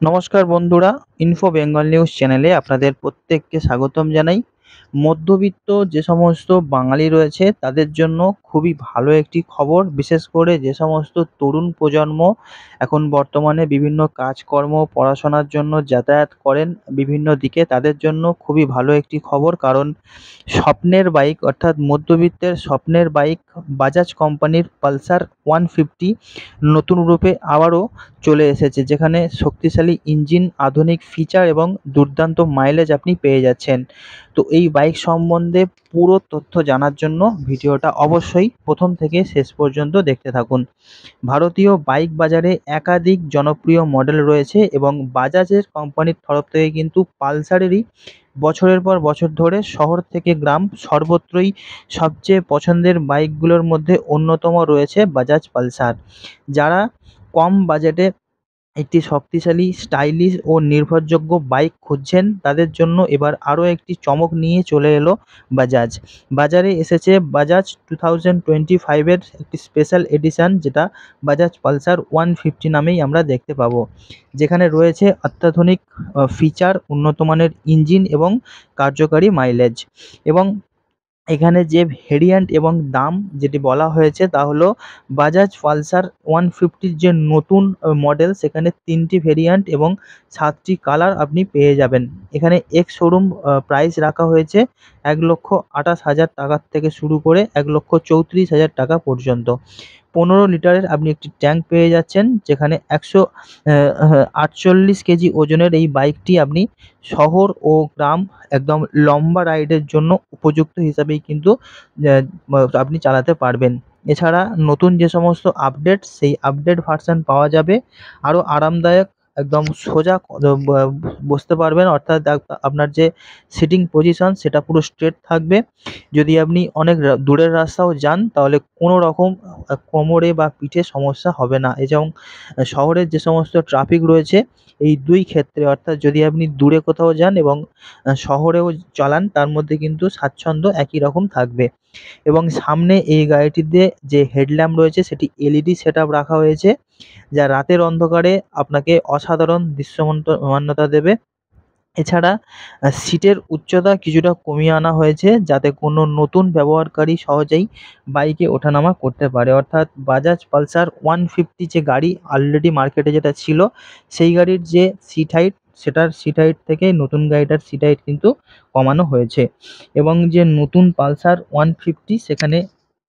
নমস্কার বন্ধুরা, info Bengal news চ্যানেলে আপনাদের প্রত্যেককে স্বাগতম জানাই। মধ্যবিত্ত যে সমস্ত বাঙালি রয়েছে তাদের জন্য খুবই ভালো একটি খবর, বিশেষ করে যে সমস্ত তরুণ প্রজন্ম এখন বর্তমানে বিভিন্ন কাজকর্ম, পড়াশোনার জন্য যাতায়াত করেন বিভিন্ন দিকে, তাদের জন্য খুবই ভালো একটি খবর। কারণ স্বপ্নের বাইক অর্থাৎ মধ্যবিত্তের স্বপ্নের বাইক বাজাজ কোম্পানির পালসার 150 নতুন রূপে আবারও চলে এসেছে, যেখানে শক্তিশালী ইঞ্জিন, আধুনিক ফিচার এবং দুর্দান্ত মাইলেজ আপনি পেয়ে যাচ্ছেন। তো এই বাইক সম্বন্ধে পুরো তথ্য জানার জন্য ভিডিওটা অবশ্যই প্রথম থেকে শেষ পর্যন্ত দেখতে থাকুন। ভারতীয় বাইক বাজারে একাধিক জনপ্রিয় মডেল রয়েছে এবং বাজাজের কোম্পানির তরফ থেকে কিন্তু পালসারেরই বছরের পর বছর ধরে শহর থেকে গ্রাম সর্বত্রই সবচেয়ে পছন্দের বাইকগুলোর মধ্যে অন্যতম রয়েছে বাজাজ পালসার। যারা কম বাজেটে একটি শক্তিশালী, স্টাইলিশ ও নির্ভরযোগ্য বাইক খুঁজছেন, তাদের জন্য এবার আরও একটি চমক নিয়ে চলে এলো বাজাজ। বাজারে এসেছে বাজাজ 2025 এর একটি স্পেশাল এডিশন, যেটা বাজাজ পালসার 150 নামেই আমরা দেখতে পাবো। যেখানে রয়েছে অত্যাধুনিক ফিচার, উন্নত মানের ইঞ্জিন এবং কার্যকারী মাইলেজ। এবং এখানে যে ভেরিয়েন্ট এবং দাম যেটি বলা হয়েছে তা হলো বাজাজ পালসার 150 যে নতুন মডেল, সেখানে 3টি ভেরিয়েন্ট এবং 7টি কালার আপনি পেয়ে যাবেন। এখানে এক্স শোরুম প্রাইস রাখা হয়েছে 1,28,000 টাকার থেকে শুরু করে 1,34,000 টাকা পর্যন্ত। 15 লিটারের আপনি একটি ট্যাঙ্ক পেয়ে যাচ্ছেন, যেখানে 148 কেজি ওজনের এই বাইকটি আপনি শহর ও গ্রাম একদম লম্বা রাইডের জন্য উপযুক্ত হিসাবেই কিন্তু আপনি চালাতে পারবেন। এছাড়া নতুন যে সমস্ত আপডেট, সেই আপডেট ভার্সন পাওয়া যাবে। আরও আরামদায়ক, একদম সোজা বসতে পারবেন, অর্থাৎ আপনার যে সিটিং পজিশন সেটা পুরো স্ট্রেট থাকবে। যদি আপনি অনেক দূরের রাস্তাও যান, তাহলে কোনো রকম কোমরে বা পিঠে সমস্যা হবে না। এবং শহরের যে সমস্ত ট্রাফিক রয়েছে, এই দুই ক্ষেত্রে অর্থাৎ যদি আপনি দূরে কোথাও যান এবং শহরেও চালান, তার মধ্যে কিন্তু স্বাচ্ছন্দ্য একই রকম থাকবে। এবং সামনে এই গাড়িটিতে যে হেডল্যাম্প রয়েছে সেটি এলইডি সেটআপ রাখা হয়েছে, যা রাতের অন্ধকারে আপনাকে অসাধারণ দৃশ্যমানতা দেবে। এছাড়া সিটের উচ্চতা কিছুটা কমিয়ে আনা হয়েছে, যাতে কোনো নতুন ব্যবহারকারী সহজেই বাইকে ওঠানামা করতে পারে। অর্থাৎ বাজাজ পালসার 150 যে গাড়ি অলরেডি মার্কেটে যেটা ছিল, সেই গাড়ির যে সিট হাইট, সেটার সিট হাইট থেকে নতুন গাড়িটার সিট হাইট কিন্তু কমানো হয়েছে। এবং যে নতুন পালসার 150, সেখানে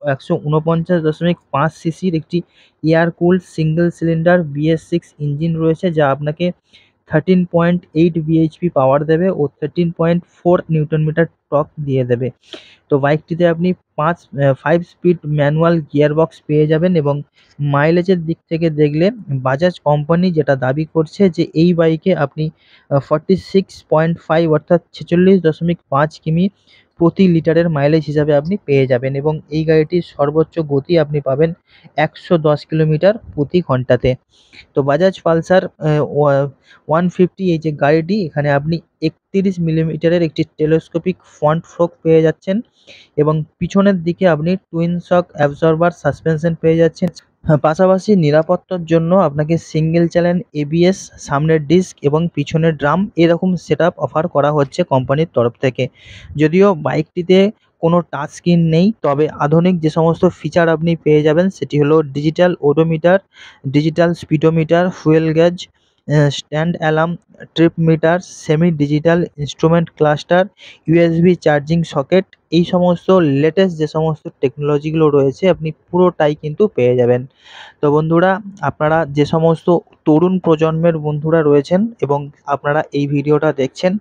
149.5 সিসির একটি air cooled single cylinder BS6 engine রয়েছে, যা আপনাকে 13.8 বিএইচপি পাওয়ার দেবে ও 13.4 নিউটন মিটার টর্ক দিয়ে দেবে। তো বাইকটিতে আপনি 5 স্পিড ম্যানুয়াল গিয়ারবক্স পেয়ে যাবেন। এবং মাইলেজের দিক থেকে দেখলে বাজাজ কোম্পানি যেটা দাবি করছে যে এই বাইকে আপনি 46.5 অর্থাৎ 46.5 কিমি প্রতি লিটারের মাইলেজ হিসাবে আপনি পেয়ে যাবেন। এবং এই গাড়িটির সর্বোচ্চ গতি আপনি পাবেন 110 কিলোমিটার প্রতি ঘন্টাতে। তো বাজাজ পালসার 150 এই যে গাড়িটি, এখানে আপনি 31 মিলিমিটারের একটি টেলিস্কোপিক ফ্রন্ট ফোর্ক পেয়ে যাচ্ছেন। এবং পিছনের দিকে আপনি টুইন শক অ্যাবজর্বার সাসপেনশন পেয়ে যাচ্ছেন। পাশাপাশি নিরাপত্তার জন্য আপনাকে সিঙ্গেল চ্যানেল ABS, সামনের ডিস্ক এবং পিছনের ড্রাম এরকম সেটআপ অফার করা হচ্ছে কোম্পানির তরফ থেকে। যদিও বাইকটিতে কোনো টাচ স্ক্রিন নেই, তবে আধুনিক যে সমস্ত ফিচার আপনি পেয়ে যাবেন সেটি হলো digital odometer, digital speedometer, fuel gauge, stand alarm, trip meter, semi digital instrument cluster, USB charging socket, এই সমস্ত লেটেস্ট যে সমস্ত টেকনোলজিগুলো রয়েছে আপনি পুরোটাই কিন্তু পেয়ে যাবেন। তো বন্ধুরা, আপনারা যে সমস্ত তরুণ প্রজন্মের বন্ধুরা রয়েছেন এবং আপনারা এই ভিডিওটা দেখছেন,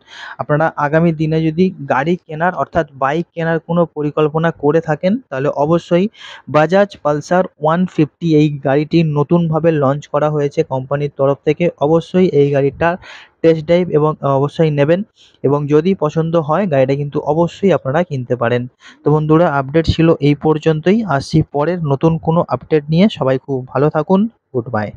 আপনারা আগামী দিনে যদি গাড়ি কেনার অর্থাৎ বাইক কেনার কোনো পরিকল্পনা করে থাকেন, তাহলে অবশ্যই বাজাজ পালসার 150 এই গাড়িটি নতুনভাবে লঞ্চ করা হয়েছে কোম্পানির তরফ থেকে। অবশ্যই এই গাড়িটার টেস্ট ড্রাইভ এবং অবশ্যই নেবেন। এবং যদি পছন্দ হয় গাড়িটা কিন্তু অবশ্যই আপনারা কিনতে পারেন। তো বন্ধুরা, আপডেট ছিল এই পর্যন্তই। আসছি পরের নতুন কোনো আপডেট নিয়ে। সবাই খুব ভালো থাকুন। Good bye.